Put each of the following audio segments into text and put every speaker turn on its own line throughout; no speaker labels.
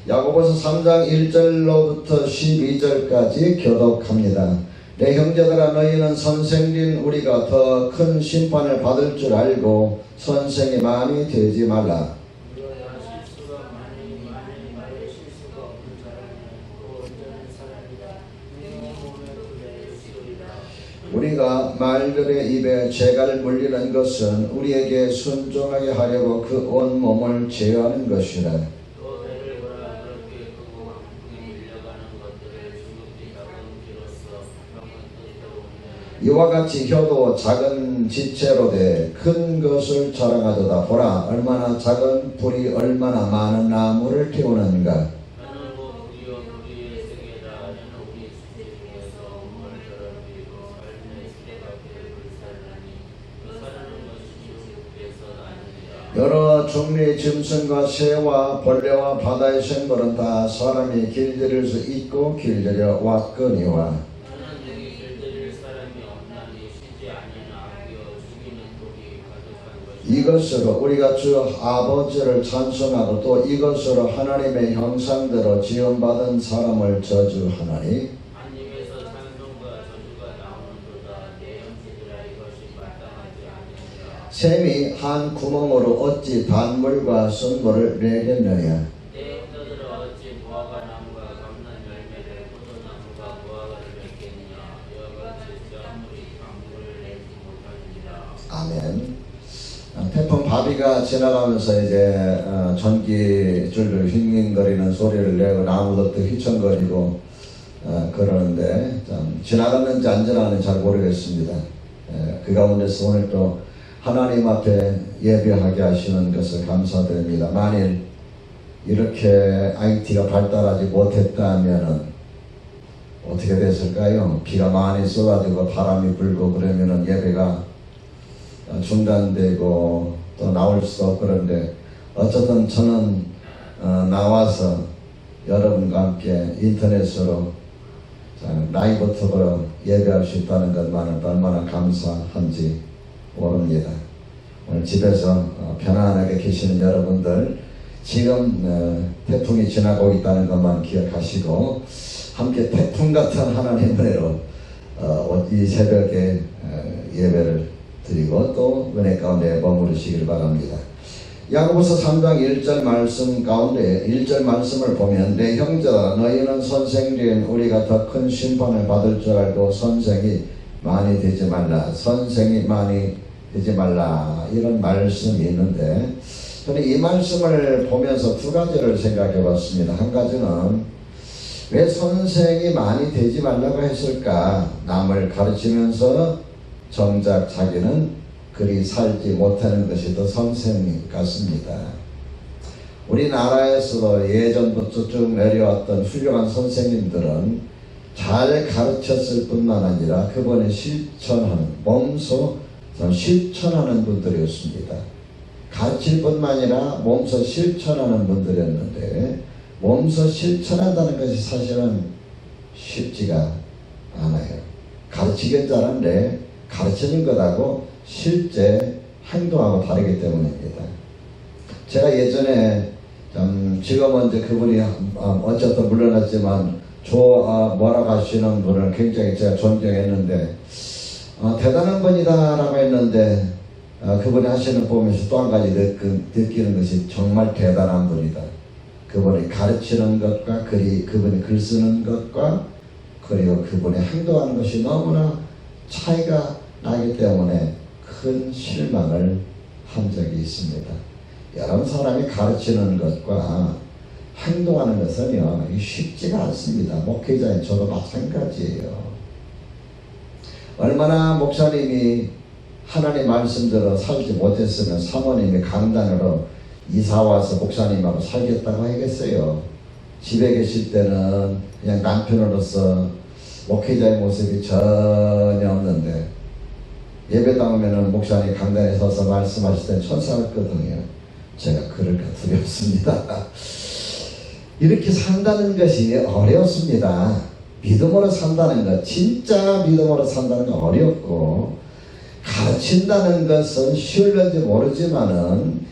야고보서 3장 1절로부터 12절까지 교독합니다. 내 형제들아, 너희는 선생된 우리가 더 큰 심판을 받을 줄 알고 선생이 많이 되지 말라. 우리가 말들의 입에 재갈 물리는 것은 우리에게 순종하게 하려고 그 온 몸을 제어하는 것이라. 이와 같이 혀도 작은 지체로 돼 큰 것을 자랑하도다. 보라, 얼마나 작은 불이 얼마나 많은 나무를 태우는가. 여러 종류의 짐승과 새와 벌레와 바다의 생물은 다 사람이 길들일 수 있고 길들여 왔거니와. 이것으로 우리가 주 아버지를 찬송하고 또 이것으로 하나님의 형상대로 지음받은 사람을 저주하나니. 샘이 한 구멍으로 어찌 단물과 순물을 내겠느냐. 아멘. 태풍 바비가 지나가면서 이제 전기줄을 휘잉거리는 소리를 내고 나무도 휘청거리고 그러는데 참 지나갔는지 안 지나갔는지 잘 모르겠습니다. 그 가운데서 오늘 또 하나님 앞에 예배하게 하시는 것을 감사드립니다. 만일 이렇게 IT가 발달하지 못했다면은 어떻게 됐을까요? 비가 많이 쏟아지고 바람이 불고 그러면은 예배가 중단되고 또 나올 수도 없고 그런데 어쨌든 저는 나와서 여러분과 함께 인터넷으로 라이브톡으로 예배할 수 있다는 것만은 얼마나 감사한지 모릅니다. 오늘 집에서 편안하게 계시는 여러분들 지금 태풍이 지나고 있다는 것만 기억하시고 함께 태풍 같은 하나님의 은혜로 이 새벽에 예배를 드리고 또 은혜 가운데 머무르시길 바랍니다. 야고보서 3장 1절 말씀 가운데 1절 말씀을 보면 내 형제들아, 너희는 선생된 우리가 더 큰 심판을 받을 줄 알고 선생이 많이 되지 말라. 선생이 많이 되지 말라. 이런 말씀이 있는데 저는 이 말씀을 보면서 두 가지를 생각해 봤습니다. 한 가지는 왜 선생이 많이 되지 말라고 했을까? 남을 가르치면서 정작 자기는 그리 살지 못하는 것이 더 선생님 같습니다. 우리나라에서도 예전부터 쭉 내려왔던 훌륭한 선생님들은 잘 가르쳤을 뿐만 아니라 그분의 실천하는, 몸소 실천하는 분들이었습니다. 가르칠 뿐만 아니라 몸소 실천하는 분들이었는데 몸소 실천한다는 것이 사실은 쉽지가 않아요. 가르치긴 잘하는데 가르치는 것하고 실제 행동하고 다르기 때문입니다. 제가 예전에 지금은 이제 그분이 어쨌든 물러났지만 뭐라고 하시는 분을 굉장히 제가 존경했는데 대단한 분이다라고 했는데 그분이 하시는 거 보면서 또 한 가지 느끼는 것이 정말 대단한 분이다. 그분이 가르치는 것과 그분이 글 쓰는 것과 그리고 그분이 행동하는 것이 너무나 차이가 나기 때문에 큰 실망을 한 적이 있습니다. 여러 사람이 가르치는 것과 행동하는 것은요, 쉽지가 않습니다. 목회자인 저도 마찬가지예요. 얼마나 목사님이 하나님 말씀대로 살지 못했으면 사모님이 강단으로 이사와서 목사님하고 살겠다고 하겠어요. 집에 계실 때는 그냥 남편으로서 목회자의 모습이 전혀 없는데 예배당 오면은 목사님 강단에 서서 말씀하실 땐 천사 같거든요. 제가 그럴까 두렵습니다. 이렇게 산다는 것이 어렵습니다. 믿음으로 산다는 것, 진짜 믿음으로 산다는 건 어렵고 가르친다는 것은 쉬울는지 모르지만은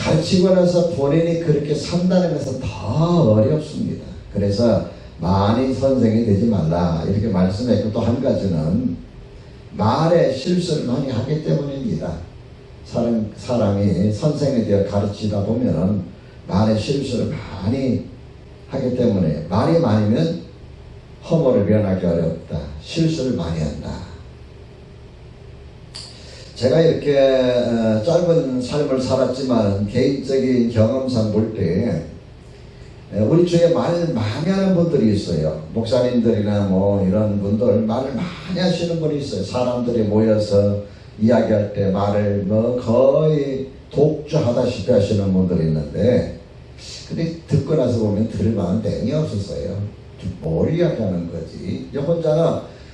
가르치고 나서 본인이 그렇게 산다는 것은 더 어렵습니다. 그래서 많이 선생이 되지 말라 이렇게 말씀했고, 또 한 가지는 말에 실수를 많이 하기 때문입니다. 사람이 선생이 되어 가르치다 보면 말에 실수를 많이 하기 때문에, 말이 많으면 허물을 면하기 어렵다, 실수를 많이 한다. 제가 이렇게 짧은 삶을 살았지만 개인적인 경험상 볼 때 우리 주위에 말을 많이 하는 분들이 있어요. 목사님들이나 뭐 이런 분들 말을 많이 하시는 분이 있어요. 사람들이 모여서 이야기할 때 말을 뭐 거의 독주하다시피 하시는 분들이 있는데, 근데 듣고 나서 보면 들을 만한 내용이 없었어요. 뭘 이야기하는 거지?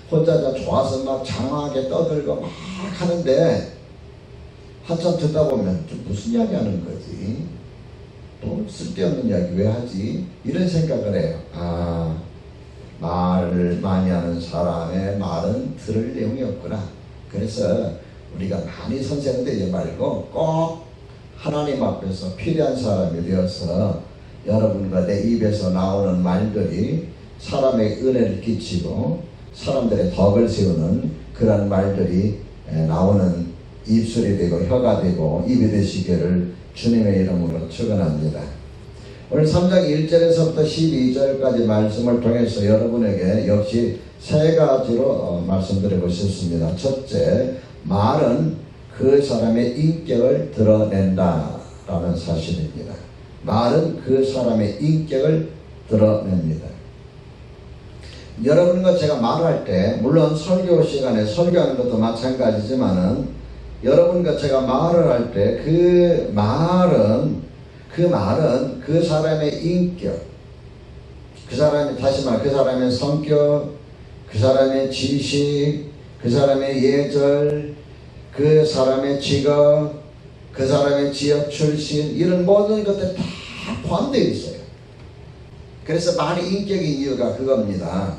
혼자 좋아서 막 장황하게 떠들고 막 하는데, 한참 듣다 보면 좀 무슨 이야기 하는 거지? 또 쓸데없는 이야기 왜 하지? 이런 생각을 해요. 말을 많이 하는 사람의 말은 들을 내용이 없구나. 그래서 우리가 많이 선생되지 말고 꼭 하나님 앞에서 필요한 사람이 되어서 여러분과 내 입에서 나오는 말들이 사람의 은혜를 끼치고 사람들의 덕을 세우는 그런 말들이 나오는 입술이 되고 혀가 되고 입이 되시기를 주님의 이름으로 축원합니다. 오늘 3장 1절에서부터 12절까지 말씀을 통해서 여러분에게 역시 세 가지로 말씀드리고 싶습니다. 첫째, 말은 그 사람의 인격을 드러낸다라는 사실입니다. 말은 그 사람의 인격을 드러냅니다. 여러분과 제가 말할 때, 물론 설교 시간에 설교하는 것도 마찬가지지만은, 여러분과 제가 말을 할 때 그 말은 그 사람의 인격, 그 사람의 성격, 그 사람의 지식, 그 사람의 예절, 그 사람의 직업, 그 사람의 지역 출신, 이런 모든 것들 다 포함되어 있어요. 그래서 말이 인격인 이유가 그겁니다.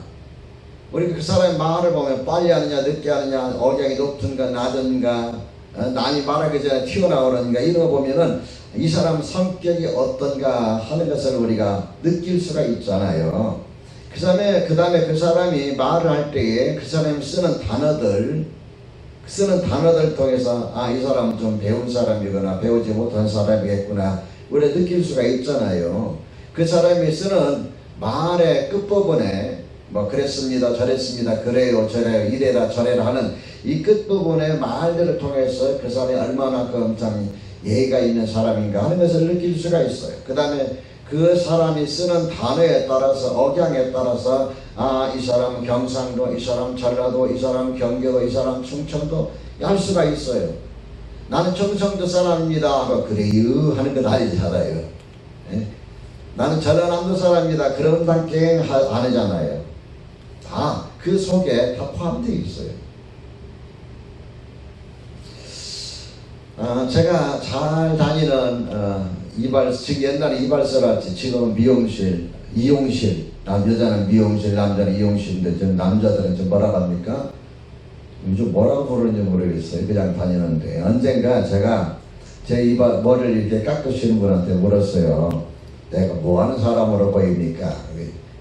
우리 그 사람의 말을 보면 빨리 하느냐 늦게 하느냐, 억양이 높든가 낮은가, 남이 말하기 전에 튀어나오는가, 이런 거 보면은 이 사람 성격이 어떤가 하는 것을 우리가 느낄 수가 있잖아요. 그 다음에 그 사람이 말을 할 때에 그 사람이 쓰는 단어들 통해서 이 사람은 좀 배운 사람이거나 배우지 못한 사람이겠구나 우리가 느낄 수가 있잖아요. 그 사람이 쓰는 말의 끝부분에 뭐 그랬습니다, 저랬습니다, 그래요, 저래요, 이래라 저래라 하는 이 끝부분의 말들을 통해서 그 사람이 얼마나 참 예의가 있는 사람인가 하는 것을 느낄 수가 있어요. 그 다음에 그 사람이 쓰는 단어에 따라서, 억양에 따라서 이 사람 경상도, 이 사람 전라도, 이 사람 경기도, 이 사람 충청도 할 수가 있어요. 나는 충청도 사람입니다 하고 그래요 하는 건 아니잖아요. 나는 전라남도 사람입니다 그런 단계 안 하잖아요. 다 그 속에 다 포함되어 있어요. 제가 잘 다니는 옛날에 이발소랄지 지금은 미용실, 이용실, 여자는 미용실, 남자는 이용실인데 지금 남자들은 좀 뭐라고 합니까? 요즘 뭐라고 부르는지 모르겠어요. 그냥 다니는데 언젠가 제가 제 머리를 이렇게 깎으시는 분한테 물었어요. 내가 뭐 하는 사람으로 보입니까?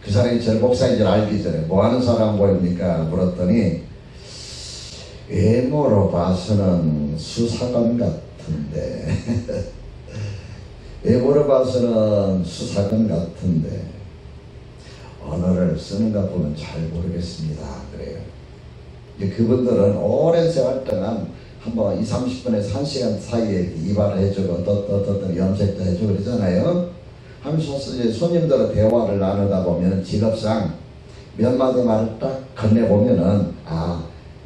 그 사람이 제 목사인 줄 알기 전에 뭐 하는 사람 보입니까? 물었더니 외모로 봐서는 수사관 같은데 외모로 봐서는 수사관 같은데 언어를 쓰는가 보면 잘 모르겠습니다. 그래요. 그분들은 오랜 세월 동안 한번 20-30분에서 1시간 사이에 이발을 해주고 어떤 염색도 해주고 그러잖아요. 하면서 손님들과 대화를 나누다 보면 직업상 몇 마디 말을 딱 건네보면은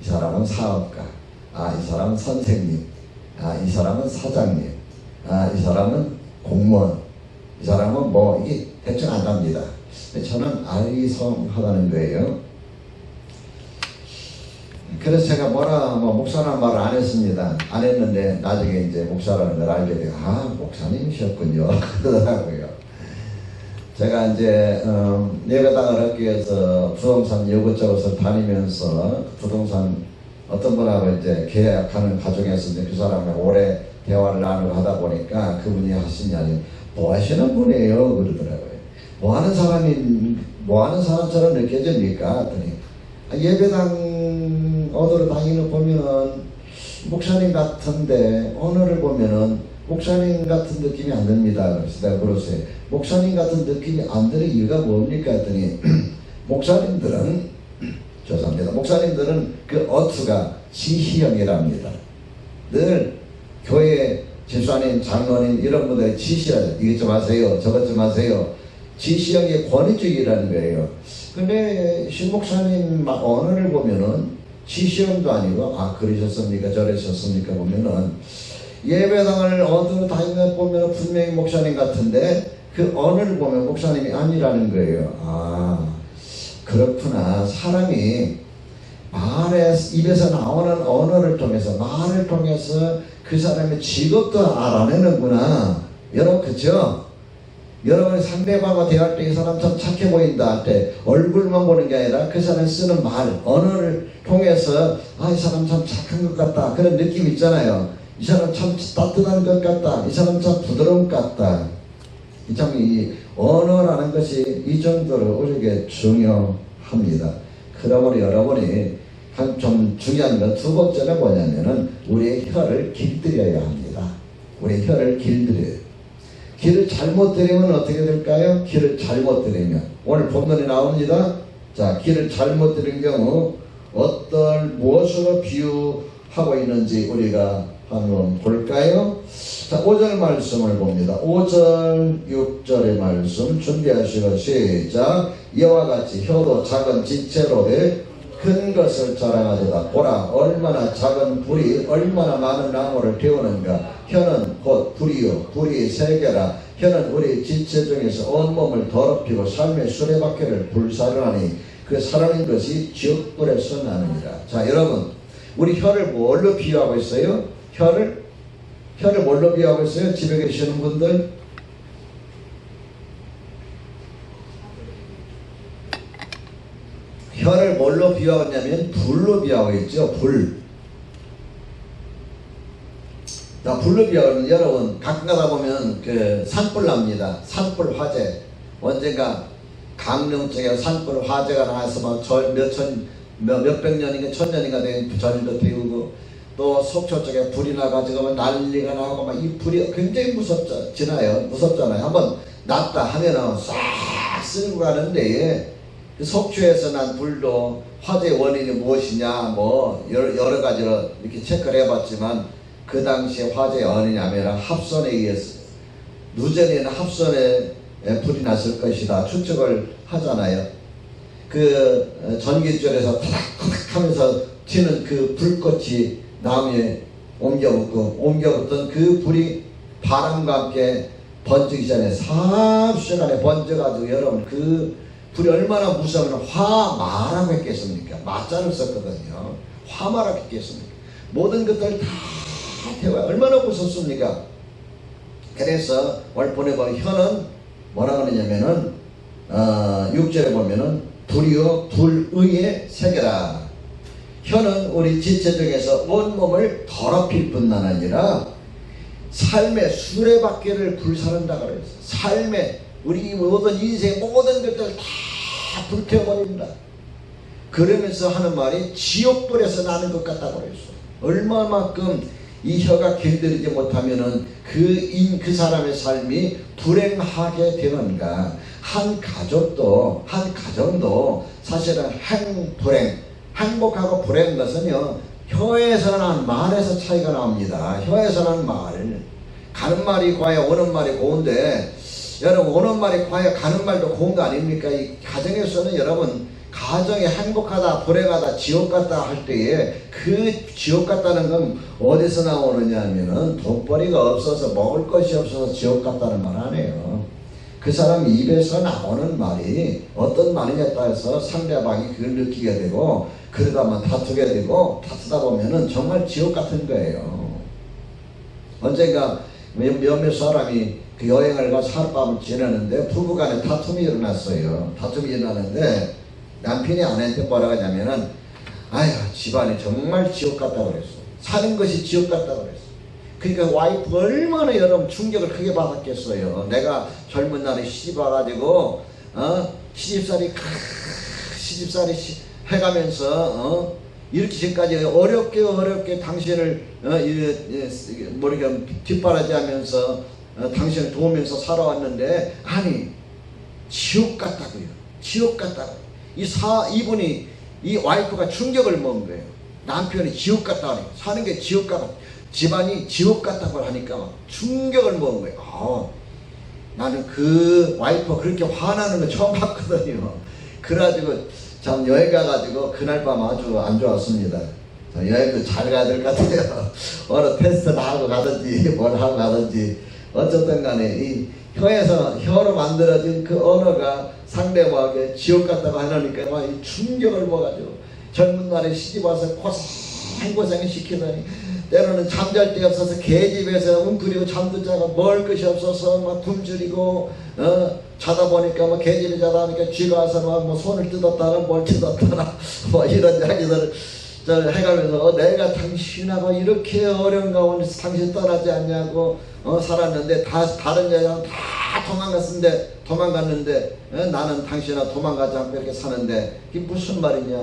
이 사람은 사업가, 이 사람은 선생님, 이 사람은 사장님, 이 사람은 공무원, 이 사람은 뭐 이게 대충 안답니다. 저는 아리송하다는 거예요. 그래서 제가 목사라는 말을 안 했습니다. 안 했는데 나중에 이제 목사라는 걸 알게 돼요. 목사님이셨군요. 그러더라고요. 제가 이제 예배당을 하기 위해서 부동산 이것저것을 다니면서 부동산 어떤 분하고 이제 계약하는 가정에서 이제 그 사람과 오래 대화를 나누고 하다 보니까 그분이 하신 이야기, 뭐 하시는 분이에요? 그러더라고요. 뭐 하는 사람처럼 느껴집니까? 그랬더니, 예배당 어디로 다니는 보면은 목사님 같은데, 오늘을 보면은 목사님 같은 느낌이 안 듭니다. 그래서 내가 물었어요. 목사님 같은 느낌이 안 드는 이유가 뭡니까? 했더니, 목사님들은 그 어투가 지시형이랍니다. 늘 교회 집사님, 장로님 이런 분들의 지시하죠. 이것 좀 하세요, 저것 좀 하세요. 지시형의 권위주의라는 거예요. 근데 신목사님 언어를 보면은 지시형도 아니고, 그러셨습니까, 저러셨습니까 보면은 예배당을 어디로 다니면 보면 분명히 목사님 같은데 그 언어를 보면 목사님이 아니라는 거예요. 그렇구나. 사람이 입에서 나오는 언어를 통해서, 말을 통해서 그 사람의 직업도 알아내는구나. 여러분, 그죠? 여러분이 상대방과 대화할 때 이 사람 참 착해 보인다 할 때 얼굴만 보는 게 아니라 그 사람이 쓰는 말, 언어를 통해서 이 사람 참 착한 것 같다, 그런 느낌 있잖아요. 이 사람 참 따뜻한 것 같다, 이 사람 참 부드러운 것 같다. 참 이 언어라는 것이 이 정도로 우리에게 중요합니다. 그러므로 여러분이 좀 중요한 건 두 번째는 뭐냐면은 우리의 혀를 길들여야 합니다. 우리의 혀를 길들여요. 길을 잘못 들이면 어떻게 될까요? 길을 잘못 들이면 오늘 본문에 나옵니다. 자, 길을 잘못 들인 경우 무엇으로 비유하고 있는지 우리가 한번 볼까요? 자, 5절 말씀을 봅니다. 5절 6절의 말씀 준비하시고 시작. 이와 같이 혀도 작은 지체로 큰 것을 자랑하도다. 보라, 얼마나 작은 불이 얼마나 많은 나무를 태우는가. 혀는 곧 불이요, 불이 세계라. 혀는 우리 지체 중에서 온몸을 더럽히고 삶의 수레바퀴를 불사르나니 그 살아낸 것이 지옥불에서 나느니라. 자, 여러분, 우리 혀를 뭘로 비유하고 있어요? 혀를 뭘로 비유하고 있어요? 집에 계시는 분들, 혀를 뭘로 비유하고 있냐면 불로 비유하고 있죠. 불. 자, 불로 비유하면 여러분 가끔 가다 보면 그 산불 납니다. 산불 화재. 언젠가 강릉 쪽에 산불 화재가 나와서 막 몇백 년인가 천년인가 된 절도 태우고, 또 속초 쪽에 불이 나가지고 난리가 나고 막 이 불이 굉장히 무섭잖아요. 한번 났다 하면은 싹 쓸고 가는데, 속초에서 난 불도 화재 원인이 무엇이냐 뭐 여러 가지로 이렇게 체크를 해봤지만 그 당시에 화재의 원인이 아니라 합선에 의해서, 누전에는 합선에 불이 났을 것이다 추측을 하잖아요. 그 전기줄에서 타닥타닥 하면서 튀는 그 불꽃이 나무에 옮겨붙던 그 불이 바람과 함께 번지기 전에 30시간에 번져가지고, 여러분 그 불이 얼마나 무서우면 화마라고 했겠습니까? 마자를 썼거든요. 화마라고 했겠습니까? 모든 것들 다 태워요. 얼마나 무섭습니까? 그래서 오늘 보내보면 혀는 뭐라고 그러냐면은 6절에 보면은 불이요 불의의 세계라. 혀는 우리 지체 중에서 온몸을 더럽힐 뿐만 아니라 삶의 수레바퀴를 불사른다고 그랬어요. 삶의 우리 모든 인생 모든 것들 다 불태워버립니다. 그러면서 하는 말이 지옥불에서 나는 것 같다고 그랬어요. 얼마만큼 이 혀가 길들이지 못하면은 그 사람의 삶이 불행하게 되는가. 한 가정도 사실은 행복하고 불행한 것은요, 혀에서 난 말에서 차이가 나옵니다. 혀에서 난 말. 가는 말이 과연 오는 말이 고운데, 여러분 오는 말이 과연 가는 말도 고운 거 아닙니까? 이 가정에서는 여러분 가정이 행복하다 불행하다 지옥 같다 할 때에 그 지옥 같다는 건 어디서 나오느냐 하면은 돈벌이가 없어서 먹을 것이 없어서 지옥 같다는 말 아니에요. 그 사람 입에서 나오는 말이 어떤 말이냐에 따라서 상대방이 그걸 느끼게 되고, 그러다 보면 다투게 되고, 다투다 보면은 정말 지옥 같은 거예요. 언젠가 몇몇 사람이 그 여행을 가서 하룻밤을 지내는데 부부간에 다툼이 일어났어요. 다툼이 일어나는데 남편이 아내한테 뭐라고 하냐면은, 아유, 집안이 정말 지옥 같다 그랬어. 사는 것이 지옥 같다 그랬어. 그러니까 와이프가 얼마나 여러분 충격을 크게 받았겠어요. 내가 젊은 날에 시집 와가지고 시집살이 해가면서 이렇게 지금까지 어렵게 당신을 모르게 뒷바라지하면서 당신을 도우면서 살아왔는데, 아니 지옥 같다고요. 지옥 같다고. 이분이, 이 와이프가 충격을 먹은 거예요. 남편이 지옥 같다고, 사는 게 지옥 같다고, 집안이 지옥 같다고 하니까 막 충격을 먹은 거예요. 나는 그 와이프가 그렇게 화나는 거 처음 봤거든요. 그래가지고 참 여행 가가지고 그날 밤 아주 안 좋았습니다. 여행도 잘 가야 될 것 같아요. 어느 테스트를 하고 가든지 뭘 하고 가든지 어쨌든 간에 이 혀로 만들어진 그 언어가 상대방에게 지옥 같다고 하니까 막 이 충격을 먹어가지고 젊은 날에 시집 와서 고생을 시키더니, 때로는 잠잘 데 없어서 개집에서 웅크리고 잠도 자고 먹을 것이 없어서 막 굶주리고 자다 보니까 뭐 개집에 자다 보니까 쥐가 와서 막 뭐 손을 뜯었다나 뭘 뜯었다나 뭐 이런 이야기들을 해가면서 내가 당신하고 이렇게 어려운 가운데 당신 떠나지 않냐고 살았는데 다른 여자는 다 도망갔는데 나는 당신하고 도망가지 않고 이렇게 사는데 이게 무슨 말이냐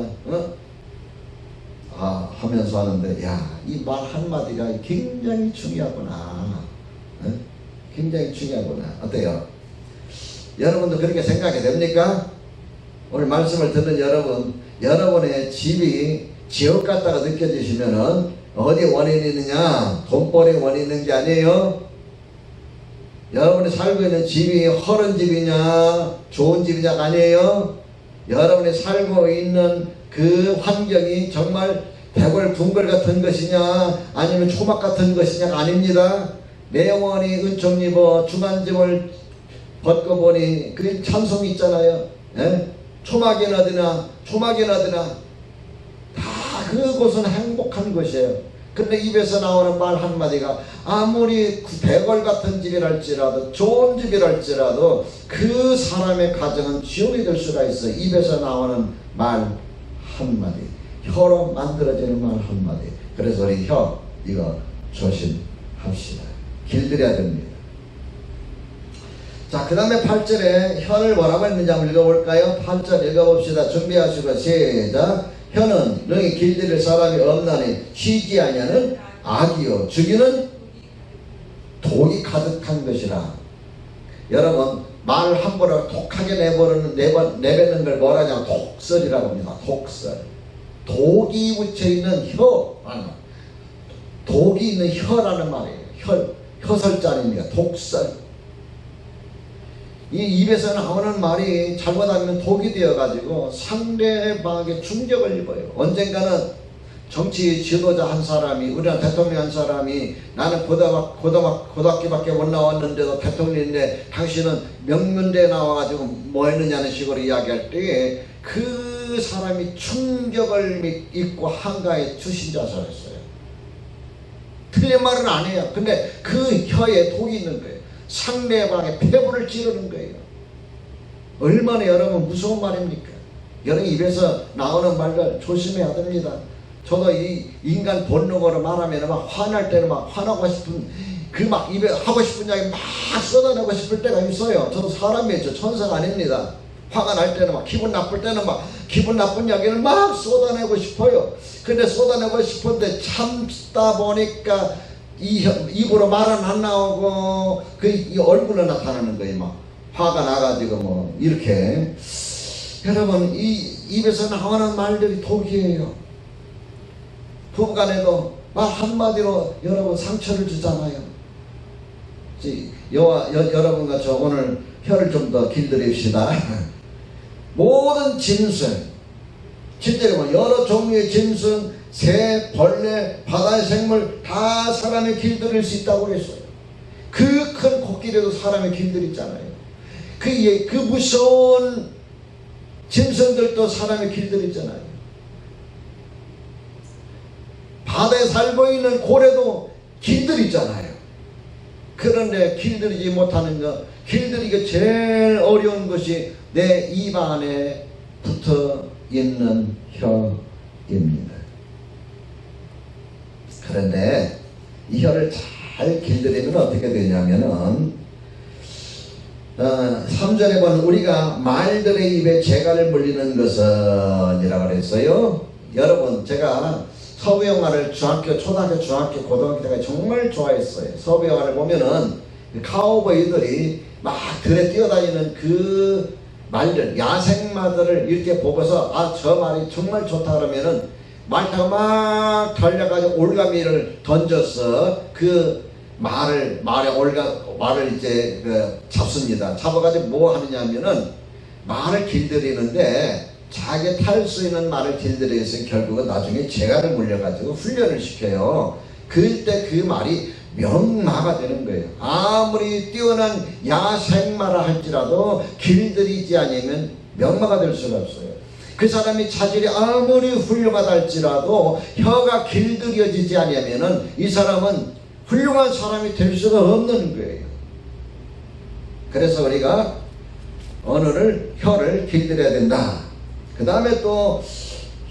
하면서 하는데, 이 말 한마디가 굉장히 중요하구나. 굉장히 중요하구나. 어때요? 여러분도 그렇게 생각이 됩니까? 오늘 말씀을 듣는 여러분의 집이 지옥 같다고 느껴지시면은 어디 원인이 있느냐? 돈벌이에 원인이 있는 게 아니에요. 여러분이 살고 있는 집이 허른 집이냐 좋은 집이냐가 아니에요. 여러분이 살고 있는 그 환경이 정말 대궐 궁궐 같은 것이냐 아니면 초막 같은 것이냐가 아닙니다. 내 영혼이 은총 입어 중한집을 벗고 보니 그 찬송이 있잖아요. 초막이 나드나 다 그곳은 행복한 것이에요. 근데 입에서 나오는 말 한마디가 아무리 대궐 같은 집이랄지라도 좋은 집이랄지라도 그 사람의 가정은 지옥이 될 수가 있어요. 입에서 나오는 말 한마디, 혀로 만들어지는 말 한마디. 그래서 우리 혀 이거 조심합시다. 길들여야 됩니다. 자, 그 다음에 8절에 혀를 뭐라고 했는지 한번 읽어볼까요? 8절 읽어봅시다. 준비하시고 시작. 혀는 너희 길들일 사람이 없나니 쉬지 아니하는 악이요 죽이는 독이 가득한 것이라. 여러분, 말 함부로 독하게 내뱉는 걸 뭐라냐? 독설이라고 합니다. 독설. 독이 붙여있는 혀, 독이 있는 혀라는 말이에요. 혀설자입니다. 독설. 이 입에서 나오는 말이 잘못하면 독이 되어가지고 상대방에게 충격을 입어요. 언젠가는 정치 지도자 한 사람이, 우리나라 대통령 한 사람이 나는 고등학교밖에 못 나왔는데도 대통령인데 당신은 명문대에 나와가지고 뭐 했느냐는 식으로 이야기할 때에 그 사람이 충격을 입고 한가에 추신자살했어요. 틀린 말은 아니에요. 근데 그 혀에 독이 있는 거예요. 상대방의 폐부를 찌르는 거예요. 얼마나 여러분 무서운 말입니까? 여러분 입에서 나오는 말들 조심해야 됩니다. 저도 이 인간 본능으로 말하면 막 화날 때는 막 화나고 싶은 그 막 입에 하고 싶은 이야기 막 쏟아내고 싶을 때가 있어요. 저도 사람이죠. 천사가 아닙니다. 화가 날 때는 막 기분 나쁠 때는 막 기분 나쁜 이야기를 막 쏟아내고 싶어요. 근데 쏟아내고 싶은데 참다 보니까 입으로 말은 안 나오고 이 얼굴로 나타나는 거예요. 막 화가 나가지고 뭐 이렇게. 여러분 이 입에서 나오는 말들이 독이에요. 부부간에도 말 한마디로 여러분 상처를 주잖아요. 여러분과 저 오늘 혀를 좀 더 길들입시다. 모든 짐승, 실제로 여러 종류의 짐승, 새, 벌레, 바다의 생물 다 사람의 길들일 수 있다고 했어요. 그 큰 코끼리도 사람의 길들이잖아요. 그 무서운 짐승들도 사람의 길들이잖아요. 바다에 살고 있는 고래도 길들이잖아요. 그런데 길들이지 못하는 것, 길들이기 제일 어려운 것이 내 입 안에 붙어 있는 혀 그런데 이 혀를 잘 길들이면 어떻게 되냐면은 3절에 보면 우리가 말들의 입에 재갈을 물리는 것은 이라고 그랬어요. 여러분, 제가 서부 영화를 초등학교, 중학교, 고등학교 때까지 정말 좋아했어요. 서부 영화를 보면은 카우보이들이 막 들에 뛰어다니는 그 말들, 야생마들을 이렇게 보고서 저 말이 정말 좋다 그러면은 말 타고 막 달려가지고 올가미를 던져서 그 말을 이제 잡습니다. 잡아가지고 뭐 하느냐 하면은 말을 길들이는데 자기 탈 수 있는 말을 길들여서 결국은 나중에 재갈을 물려가지고 훈련을 시켜요. 그때 그 말이 명마가 되는 거예요. 아무리 뛰어난 야생마라 할지라도 길들이지 않으면 명마가 될 수가 없어요. 그 사람이 자질이 아무리 훌륭하다 할지라도 혀가 길들여지지 않으면은 이 사람은 훌륭한 사람이 될 수가 없는 거예요. 그래서 우리가 혀를 길들여야 된다. 그 다음에 또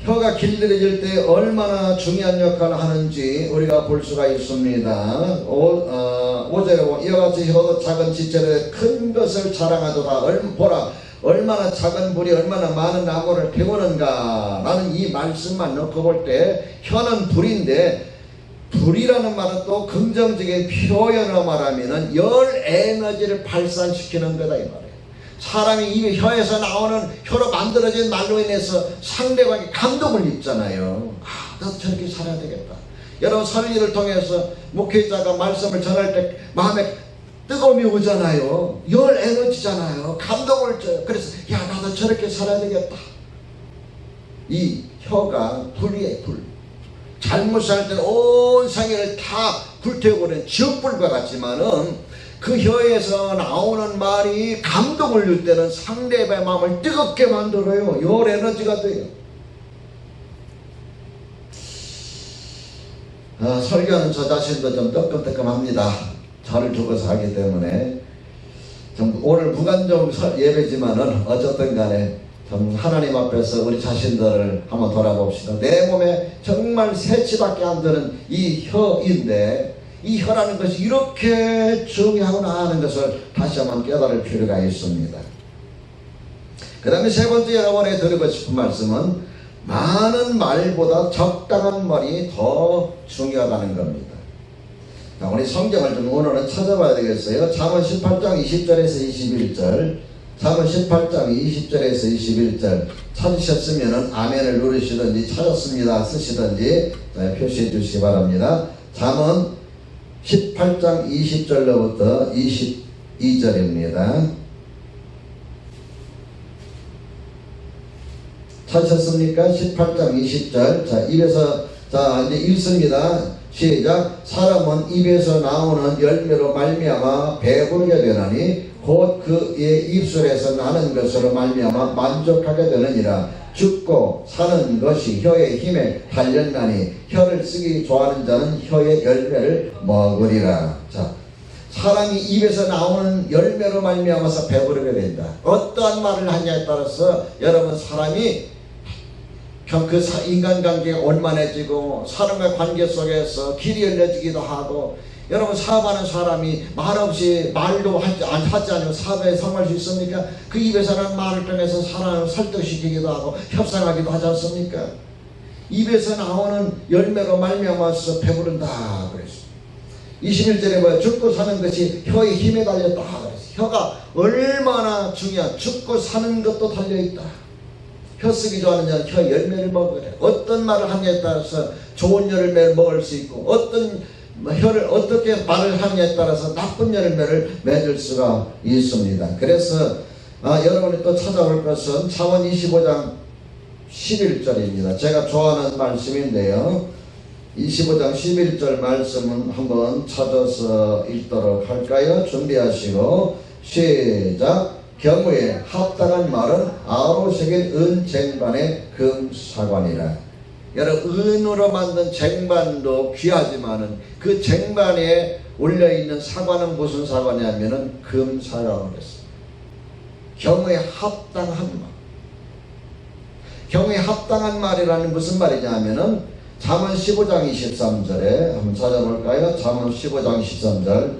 혀가 길들여질 때 얼마나 중요한 역할을 하는지 우리가 볼 수가 있습니다. 5절에 이와 같이 혀도 작은 지체로 큰 것을 자랑하도다. 보라, 얼마나 작은 불이 얼마나 많은 나무를 태우는가 라는 이 말씀만 놓고 볼 때 혀는 불인데, 불이라는 말은 또 긍정적인 표현으로 말하면은 열 에너지를 발산시키는 거다 이 말이에요. 사람이 이 혀에서 나오는 혀로 만들어진 말로 인해서 상대방이 감동을 입잖아요. 나도 저렇게 살아야 되겠다. 여러분, 설교를 통해서 목회자가 말씀을 전할 때 마음에 뜨거움이 오잖아요. 열 에너지잖아요. 감동을 줘요. 그래서 나도 저렇게 살아야 되겠다. 이 혀가 불이에요. 불. 잘못 살 때는 온 생애를 다 불태워버리는 지옥불과 같지만은 그 혀에서 나오는 말이 감동을 줄 때는 상대방의 마음을 뜨겁게 만들어요. 열 에너지가 돼요. 설교하는 저 자신도 좀 뜨끔뜨끔합니다. 저를 두고서 하기 때문에 좀 오늘 무관종 예배지만은 어쨌든 간에 좀 하나님 앞에서 우리 자신들을 한번 돌아봅시다. 내 몸에 정말 새치밖에 안 드는 이 혀인데 이 혀라는 것이 이렇게 중요하구나 하는 것을 다시 한번 깨달을 필요가 있습니다. 그 다음에 세 번째 여러분에 드리고 싶은 말씀은 많은 말보다 적당한 말이 더 중요하다는 겁니다. 자, 우리 성경을 좀 오늘은 찾아봐야 되겠어요. 잠언 18장 20절에서 21절, 잠언 18장 20절에서 21절 찾으셨으면 아멘을 누르시든지 찾았습니다 쓰시든지 표시해 주시기 바랍니다. 잠언 18장 20절로부터 22절입니다. 찾으셨습니까? 18장 20절. 이제 읽습니다. 시작. 사람은 입에서 나오는 열매로 말미암아 배부르게 되나니 곧 그의 입술에서 나는 것으로 말미암아 만족하게 되느니라. 죽고 사는 것이 혀의 힘에 달렸나니 혀를 쓰기 좋아하는 자는 혀의 열매를 먹으리라. 자, 사람이 입에서 나오는 열매로 말미암아서 배부르게 된다. 어떠한 말을 하냐에 따라서 여러분, 사람이 그 인간관계가 원만해지고 사람과의 관계 속에서 길이 열려지기도 하고, 여러분, 사업하는 사람이 말없이 말도 하지 않으면 사업에 성공할 수 있습니까? 그 입에서 나는 말을 통해서 사람을 설득시키기도 하고 협상하기도 하지 않습니까? 입에서 나오는 열매로 말미암아서 배부른다 그랬어요. 21절에 뭐야? 죽고 사는 것이 혀의 힘에 달렸다 그랬어요. 혀가 얼마나 중요한, 죽고 사는 것도 달려있다. 혀 쓰기 좋아하는 자는 혀 열매를 먹으래. 어떤 말을 하냐에 따라서 좋은 열매를 먹을 수 있고, 어떤 혀를 어떻게 말을 하냐에 따라서 나쁜 열매를 맺을 수가 있습니다. 그래서 여러분이 또 찾아볼 것은 잠언 25장 11절입니다. 제가 좋아하는 말씀인데요. 25장 11절 말씀은 한번 찾아서 읽도록 할까요? 준비하시고 시작. 경우에 합당한 말은 아로새긴 은쟁반의 금사관이라. 여러분, 은으로 만든 쟁반도 귀하지만은 그 쟁반에 올려있는 사관은 무슨 사관이냐면은 금사관을 했어요. 경우에 합당한 말. 경우에 합당한 말이라는 무슨 말이냐 하면은 잠언 15장 23절에 한번 찾아볼까요? 잠언 15장 23절.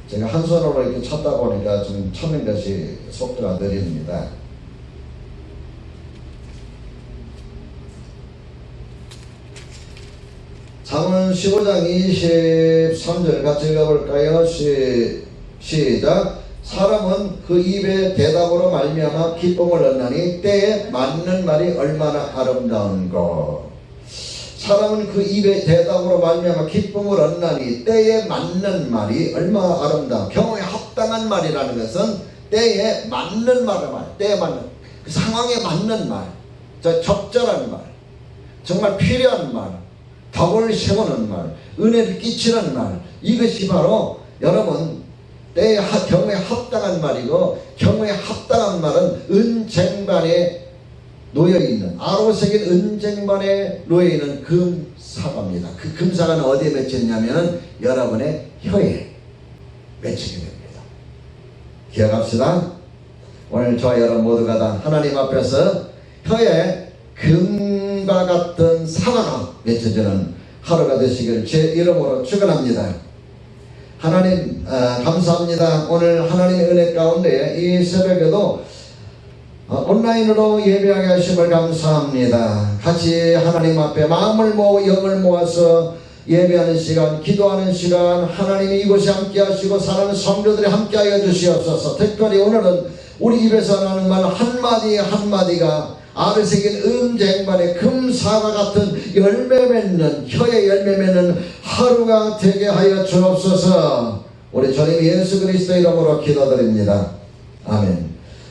제가 한 손으로 이렇게 찾다 보니까 좀 찾는 것이 속도가 느립니다. 잠언 15장 23절 같이 읽어볼까요? 시작. 사람은 그 입의 대답으로 말미암아 기쁨을 얻나니 때에 맞는 말이 얼마나 아름다운고. 사람은 그 입의 대답으로 말미암아 기쁨을 얻나니 때에 맞는 말이 얼마나 아름다운. 경우에 합당한 말이라는 것은 때에 맞는 말을 때에 맞는 그 상황에 맞는 말, 적절한 말, 정말 필요한 말, 덕을 세우는 말, 은혜를 끼치는 말, 이것이 바로 여러분 때에 경우에 합당한 말이고, 경우에 합당한 말은 은쟁반에 놓여있는, 아로새긴 은쟁반에 놓여있는 금사과입니다. 그 금사과는 어디에 맺혀있냐면 여러분의 혀에 맺히게 됩니다. 기억합시다. 오늘 저와 여러분 모두가 다 하나님 앞에서 혀에 금과 같은 사과가 맺혀지는 하루가 되시길 제 이름으로 축원합니다. 하나님 감사합니다. 오늘 하나님의 은혜 가운데 이 새벽에도 온라인으로 예배하게 하심을 감사합니다. 같이 하나님 앞에 마음을 모으고 영을 모아서 예배하는 시간, 기도하는 시간, 하나님이 이곳에 함께 하시고 사랑하는 성도들이 함께 하여 주시옵소서. 특별히 오늘은 우리 입에서 나는 말 한마디 한마디가 아르새긴 은쟁반의 금사과 같은 열매 맺는, 혀에 열매 맺는 하루가 되게 하여 주옵소서. 우리 주님 예수 그리스도 이름으로 기도드립니다. 아멘.